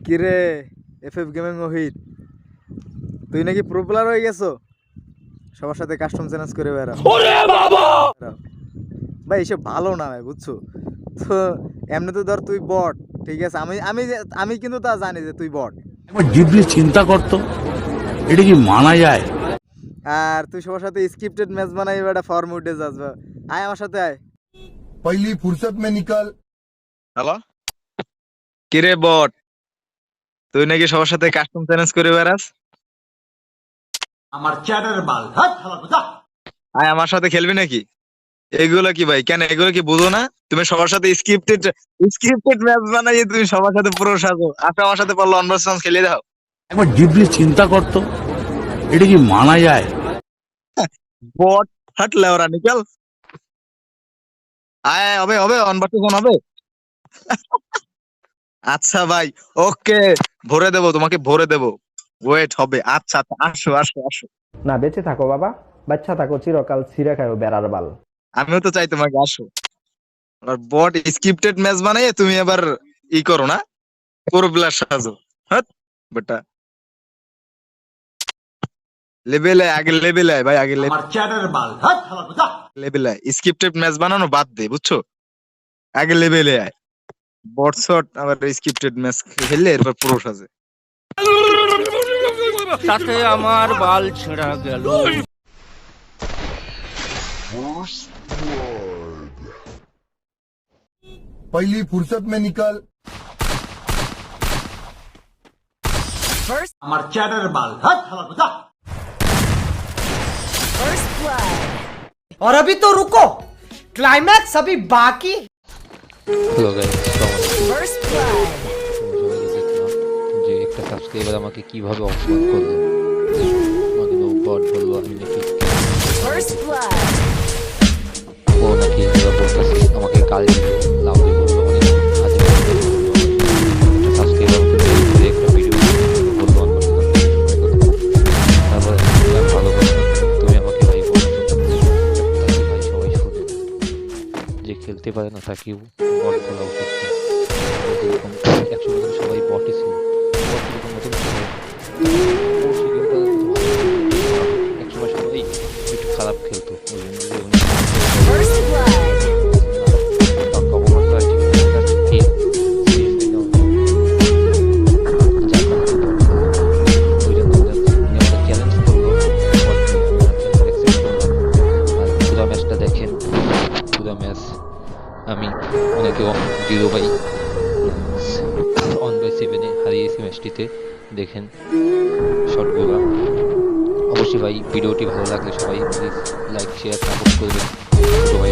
কিরে FF gaming ওহিত, তুই নাকি প্রো প্লেয়ার হয়ে গেছো? সবার সাথে কাস্টম চ্যালেঞ্জ করে বেড়াও। ওরে বাবা! ভাই এসব ভালো না ভাই, বুঝছো তো? এমনি তো ধর তুই বট, ঠিক আছে, আমি আমি আমি কিন্তু তা জানি যে তুই বট। একবার ডিপলি চিন্তা করতো, এটা কি মানা যায়? আর তুই সবার সাথে স্ক্রিপ্টেড ম্যাচ বানাই বেটা, ফর্ম উঠে যাস। আয় আমার সাথে আয়। पहली फुर्सत में निकल। হ্যালো, কিরে বট, তুই নাকি সবার সাথে কাস্টম চ্যালেঞ্জ করে বেড়াস? আমার চ্যাটার বাল হাত হালা বুঝা। আয় আমার সাথে খেলবি নাকি? এগুলো কি ভাই, কেন এগুলো কি বুঝো না? তুমি সবার সাথে স্ক্রিপ্টেড স্ক্রিপ্টেড ম্যাচ বানাই, তুমি সবার সাথে পুরো সাজো। আসো আমার সাথে পারলো অন ভার্সেস খেলে দাও। একবার ডিপলি চিন্তা করতো, এটা কি মানা যায়? বট, হাট লেওরা নিকাল। আয় আয়, হবে হবে, অন ভার্সেস হবে। আচ্ছা ভাই, ওকে, ভরে দেবো তোমাকে, ভরে দেবো। ওয়েট হবে, আচ্ছা আচ্ছা, আসো আসো আসো। না বেঁচে থাকো বাবা, বাচ্চা থাকো চিরকাল, ছিঁড়ে খায়ও বেড়ার বাল। আমিও তো চাই তোমাকে আসো। আর বট স্ক্রিপ্টেড ম্যাচ বানাইয়ে তুমি এবার ই করো না, পুরো প্লেয়ার সাজো। হ্যাঁ বেটা, লেভেলে আগে, লেভেলে আয় ভাই, আগে আমার চ্যাটার বাল হাত হালা বুঝা। লেভেলে আয়। স্ক্রিপ্টেড ম্যাচ বানানো বাদ দে, বুঝছো? আগে লেভেলে আয়। বট শট আবার স্ক্রিপ্টেড ম্যাচ খেললে এরপর পুরো সাজে। তাতে আমার বাল ছেঁড়া গেল। पहली फुर्सत में निकल। আমার চ্যাটার বাল হাত হালা বুঝা। और अभी तो रुको, क्लाइमैक्स अभी बाकी। হ্যালো গাইস, দেখলাম যে একটা সাবস্ক্রাইবার আমাকে কিভাবে অপমান করলো। আমাকে বট বললো আমি নাকি ও নাকি বলতেছে আমাকে গালি লাউডে বললো, অনেক আজে সাবস্ক্রাইবার একটা ভিডিও বললো তারপরে ভালো কথা, তুমি আমাকে ভাই বলছো তাকে ভাই সবাই শোনে, যে খেলতে পারে না তাকেও বট বলা উচিত না। যেরকম 100% সবাই বটই ছিল, নতুন একসময় সবাই একটু খারাপ খেলতো। পুরো ম্যাচটা দেখেন, পুরো ম্যাচ আমি অনেকে 0/7 হারিয়েছি ম্যাচটিতে। দেখেন শটগুলো। অবশ্যই ভাই ভিডিওটি ভালো লাগলে সবাই প্লিজ লাইক শেয়ার সাপোর্ট করবেন। সবাই